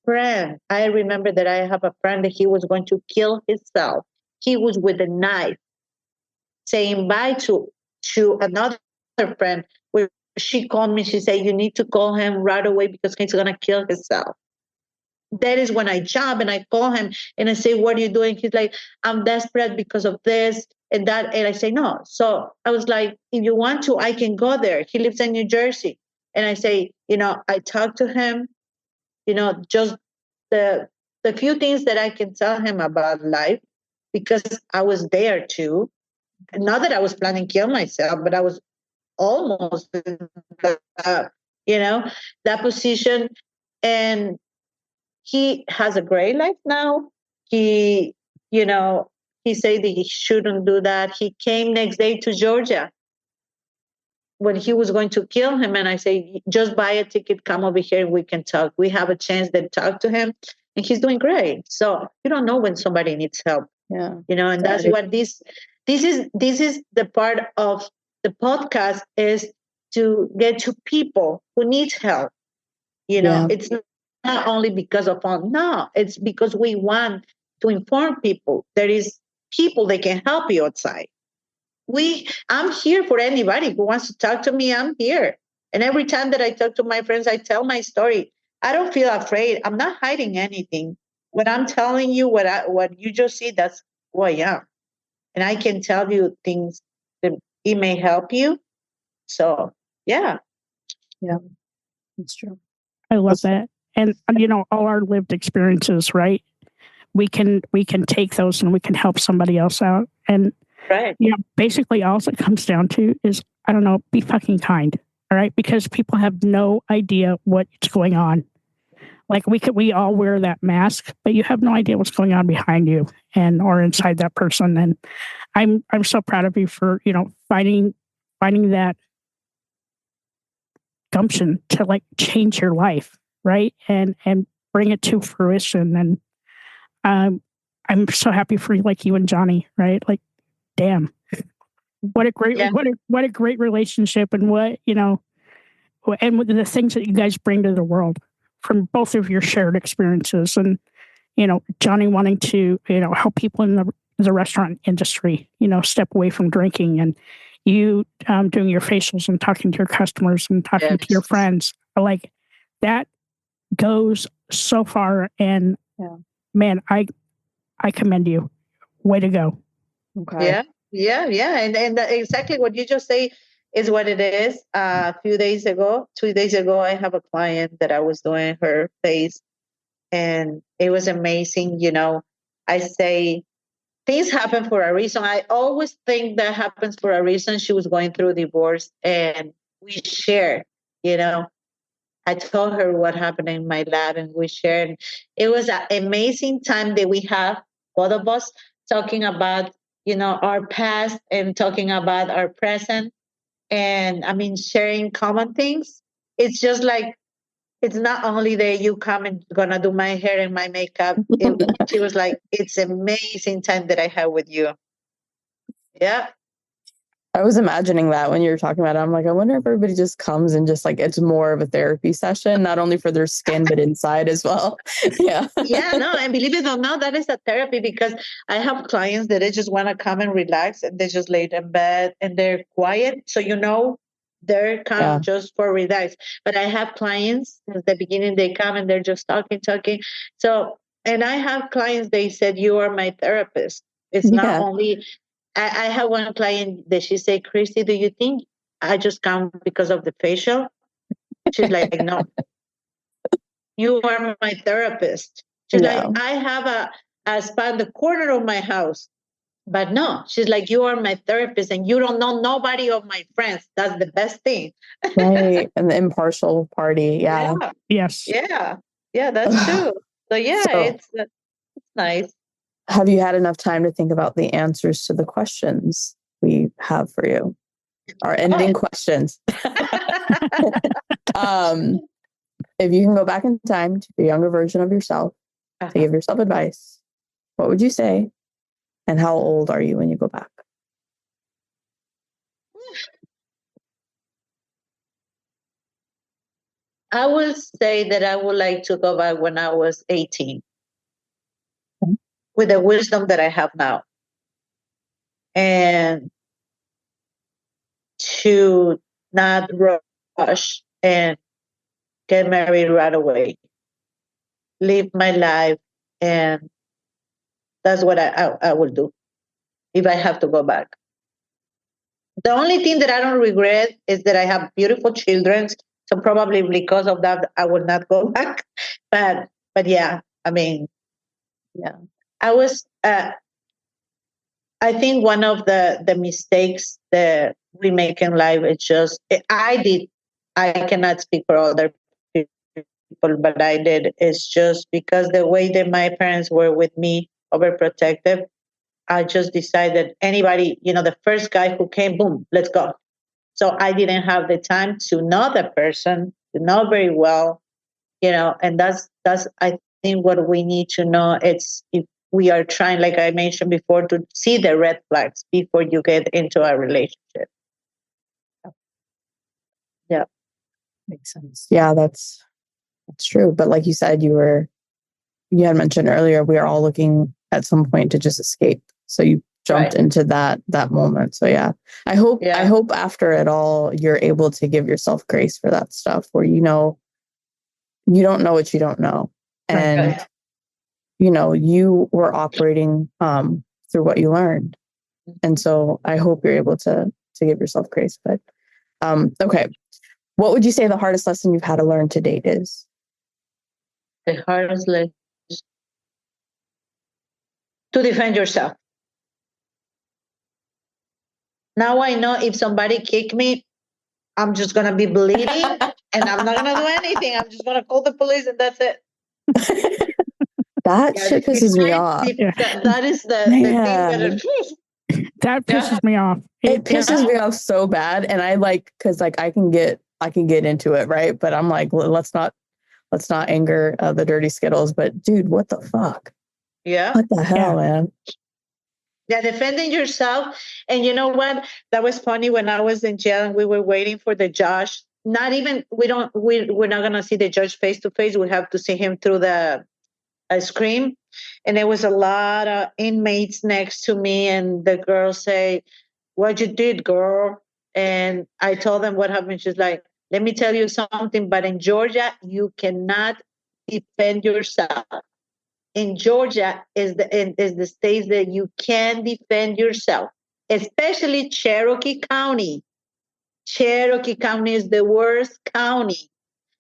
friend. I remember that I have a friend that he was going to kill himself. He was with a knife saying bye to another friend. Where she called me, she said, "You need to call him right away because he's gonna kill himself." That is when I jump and I call him and I say, "What are you doing?" He's like, "I'm desperate because of this and that." And I say, "No." So I was like, "If you want to, I can go there." He lives in New Jersey. And I say, I talk to him, just the few things that I can tell him about life, because I was there too. Not that I was planning to kill myself, but I was almost in that, that position. And he has a great life now. He, you know, he said that he shouldn't do that. He came next day to Georgia when he was going to kill him. And I say, just buy a ticket, come over here, we can talk. We have a chance to talk to him. And he's doing great. So you don't know when somebody needs help. Yeah. And that's what this is the part of the podcast, is to get to people who need help. It's not only because of fun. No, it's because we want to inform people. There is people that can help you outside. I'm here for anybody who wants to talk to me. I'm here. And every time that I talk to my friends, I tell my story. I don't feel afraid. I'm not hiding anything. When I'm telling you what you just see, that's who I am. And I can tell you things that it may help you. So, yeah. Yeah, that's true. I love that. And, all our lived experiences, right? We can take those and we can help somebody else out. And, right. Basically all it comes down to is, I don't know, be fucking kind. All right. Because people have no idea what's going on. Like we all wear that mask, but you have no idea what's going on behind you or inside that person. And I'm so proud of you for, finding that gumption to like change your life, right? And bring it to fruition. And I'm so happy for you and Johnny, right? Like, damn, what a great what a great relationship, and and the things that you guys bring to the world from both of your shared experiences. And Johnny wanting to help people in the restaurant industry, step away from drinking, and you doing your facials and talking to your customers and talking to your friends. Like, that goes so far. And man, I commend you Way to go. Okay. Yeah. And exactly what you just say is what it is. A few days ago, 2 days ago, I have a client that I was doing her face, and it was amazing. I say things happen for a reason. I always think that happens for a reason. She was going through divorce, and we shared, you know, I told her what happened in my lab, and we shared. It was an amazing time that we have, both of us, talking about, our past and talking about our present. And I mean, sharing common things. It's just like, it's not only that you come and gonna do my hair and my makeup. She was like, it's amazing time that I had with you. Yeah. I was imagining that when you were talking about it. I'm like, I wonder if everybody just comes and just like it's more of a therapy session, not only for their skin, but inside as well. Yeah. Yeah, no, and believe it or not, that is a therapy, because I have clients that they just want to come and relax, and they just lay in bed and they're quiet. So, they're come Yeah. just for relax. But I have clients at the beginning, they come and they're just talking. So, and I have clients, they said, you are my therapist. It's not Yeah. only, I have one client that she said, Christy, do you think I just come because of the facial? She's like, no, you are my therapist. She's Yeah. like, I have a spa in the corner of my house. But no, she's like, you are my therapist and you don't know nobody of my friends. That's the best thing. Right. And the impartial party. Yeah. Yes. Yeah, that's true. So yeah, So, it's nice. have you had enough time to think about the answers to the questions we have for you? Our ending questions. If you can go back in time to a younger version of yourself to give yourself advice, what would you say? And how old are you when you go back? I will say that I would like to go back when I was 18 with the wisdom that I have now, and to not rush and get married right away, live my life, and that's what I will do if I have to go back. The only thing that I don't regret is that I have beautiful children. So probably because of that, I will not go back. But yeah, I mean, yeah, I was. I think one of the mistakes that we make in life is just I did. I cannot speak for other people, but I did. It's just because the way that my parents were with me, overprotective. I just decided anybody, the first guy who came, boom, let's go. So I didn't have the time to know the person, to know very well, and that's I think what we need to know. It's if we are trying, like I mentioned before, to see the red flags before you get into a relationship. Yeah. Makes sense. Yeah, that's true. But like you said, you had mentioned earlier, we are all looking at some point to just escape. So you jumped into that moment. So yeah, I hope after it all, you're able to give yourself grace for that stuff where, you don't know what you don't know. And, you were operating through what you learned. And so I hope you're able to give yourself grace. But okay. What would you say the hardest lesson you've had to learn to date is? The hardest lesson to defend yourself. Now I know if somebody kick me, I'm just gonna be bleeding and I'm not gonna do anything. I'm just gonna call the police and that's it. That shit pisses me off. That is the thing that pisses me off. It pisses me off so bad, and I because I can get into it, right? But I'm like, let's not anger the dirty Skittles. But dude, what the fuck? Yeah. What the hell, man? Yeah, defending yourself. And you know what? That was funny when I was in jail and we were waiting for the judge. Not even we're not gonna see the judge face to face. We have to see him through the screen. And there was a lot of inmates next to me, and the girl say, "What you did, girl?" And I told them what happened. She's like, "Let me tell you something, but in Georgia, you cannot defend yourself. in Georgia is the states that you can defend yourself, especially Cherokee County. Cherokee County is the worst county.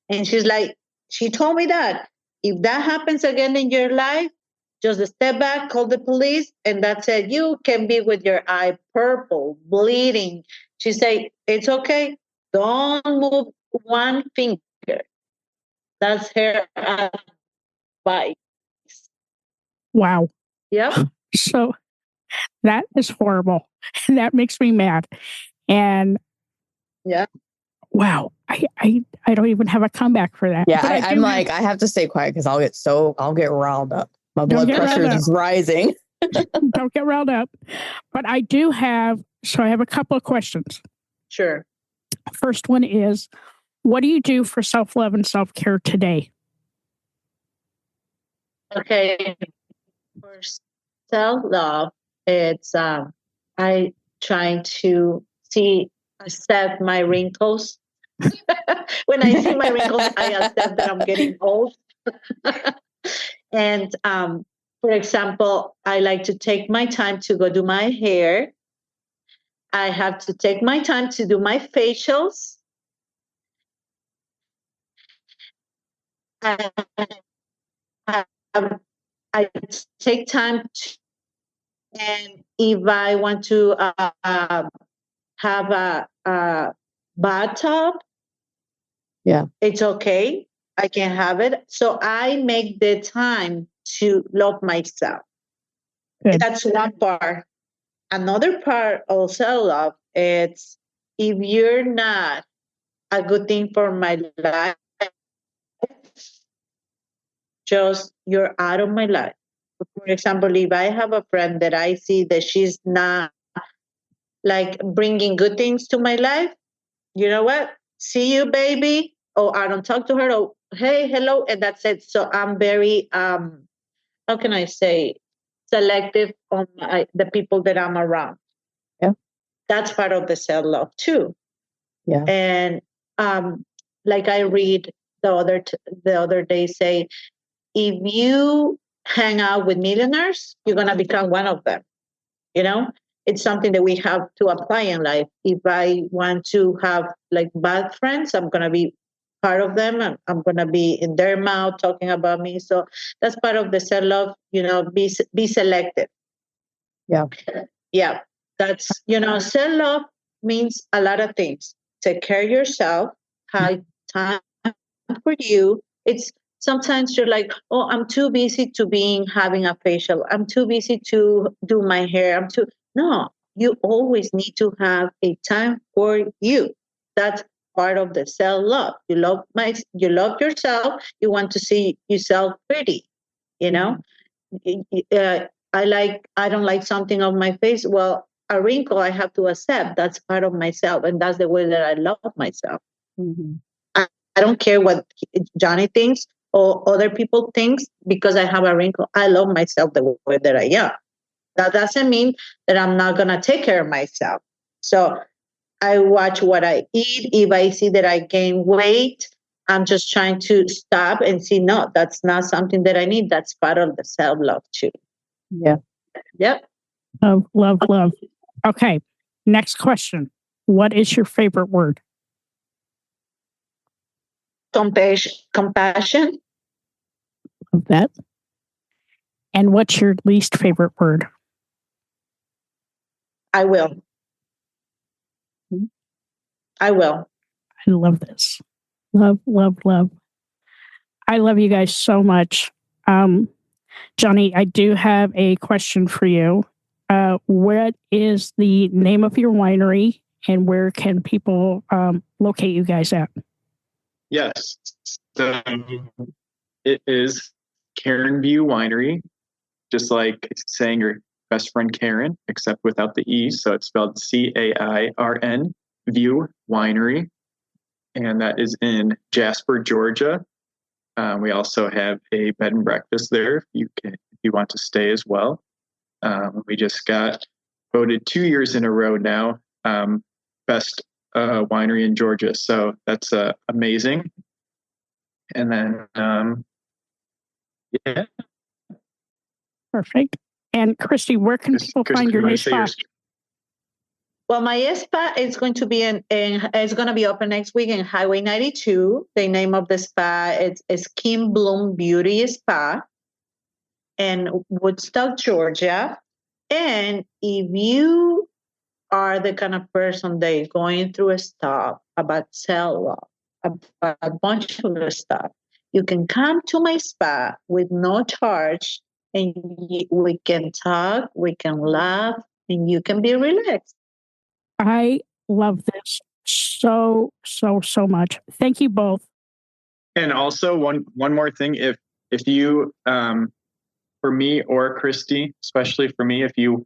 And she told me that if that happens again in your life, just step back, call the police, and that's it. You can be with your eye purple, bleeding. She said, it's okay. Don't move one finger. That's her advice. Wow. Yep. So that is horrible. That makes me mad. And yeah. Wow. I don't even have a comeback for that. Yeah, I'm like, I have to stay quiet because I'll get riled up. My blood pressure is rising. Don't get riled up. But I have a couple of questions. Sure. First one is, what do you do for self-love and self-care today? Okay. For self-love, it's I trying to accept my wrinkles. When I see my wrinkles, I accept that I'm getting old. And for example, I like to take my time to go do my hair. I have to take my time to do my facials. I take time and if I want to have a bathtub, it's okay. I can have it. So I make the time to love myself. Good. That's one part. Another part of self-love, it's if you're not a good thing for my life, just you're out of my life. For example, if I have a friend that I see that she's not like bringing good things to my life, you know what? See you, baby. Or I don't talk to her. Or hey, hello, and that's it. So I'm very how can I say, selective on the people that I'm around. Yeah, that's part of the self-love too. Yeah, and like I read the other day say, if you hang out with millionaires, you're gonna become one of them. You know, it's something that we have to apply in life. If I want to have like bad friends, I'm gonna be part of them. I'm gonna be in their mouth talking about me. So that's part of the self-love. You know, be selective. Yeah, yeah. That's self-love means a lot of things. Take care of yourself. Have time for you. It's sometimes you're like, oh, I'm too busy to being having a facial. I'm too busy to do my hair. No, you always need to have a time for you. That's part of the self-love. You love yourself. You want to see yourself pretty, you know? I don't like something on my face. Well, a wrinkle I have to accept. That's part of myself. And that's the way that I love myself. Mm-hmm. I don't care what Johnny thinks or other people thinks because I have a wrinkle. I love myself the way that I am. That doesn't mean that I'm not going to take care of myself. So I watch what I eat. If I see that I gain weight, I'm just trying to stop and see, no, that's not something that I need. That's part of the self-love too. Yeah. Yep. Love. Okay. Next question. What is your favorite word? Compassion. Love that. And what's your least favorite word? I will. I will. I love this. Love. I love you guys so much. Johnny, I do have a question for you. What is the name of your winery and where can people locate you guys at? Yes. So it is Karen View Winery, just like saying your best friend Karen, except without the E. So it's spelled Cairn View Winery. And that is in Jasper, Georgia. We also have a bed and breakfast there if you want to stay as well. We just got voted 2 years in a row now, best winery in Georgia. So that's amazing. And then, Perfect. And Cristy, where can people find your new spa? Well, my spa is going to be it's going to be open next week in Highway 92. The name of the spa is Kim Bloom Beauty Spa in Woodstock, Georgia. And if you are the kind of person that is going through a stuff about self-love, about a bunch of stuff, you can come to my spa with no charge, and we can talk, we can laugh, and you can be relaxed. I love this so much. Thank you both. And also one more thing, if you for me or Cristy, especially for me, if you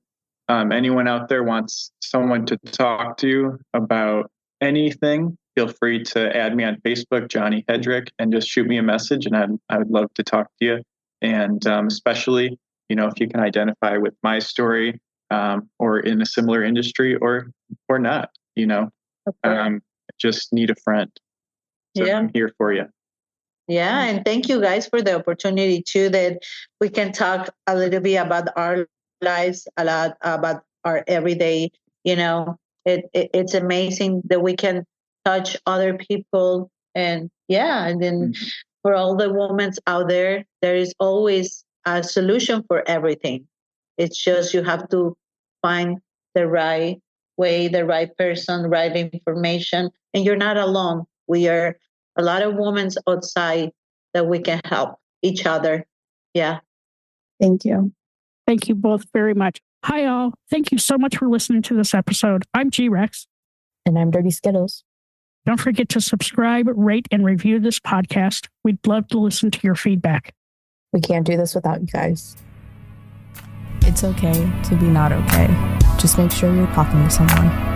anyone out there wants someone to talk to about anything, feel free to add me on Facebook, Johnny Hedrick, and just shoot me a message, and I would love to talk to you. And especially, if you can identify with my story, or in a similar industry, or not, just need a friend. So I'm here for you. Yeah, and thank you guys for the opportunity too, that we can talk a little bit about our lives, a lot about our everyday. It's amazing that we can touch other people, and then for all the women out there, there is always a solution for everything. It's just you have to find the right way, the right person, right information, and you're not alone. We are a lot of women outside that we can help each other. Yeah. Thank you. Thank you both very much. Hi, all. Thank you so much for listening to this episode. I'm G-Rex. And I'm Dirty Skittles. Don't forget to subscribe, rate, and review this podcast. We'd love to listen to your feedback. We can't do this without you guys. It's okay to be not okay. Just make sure you're talking to someone.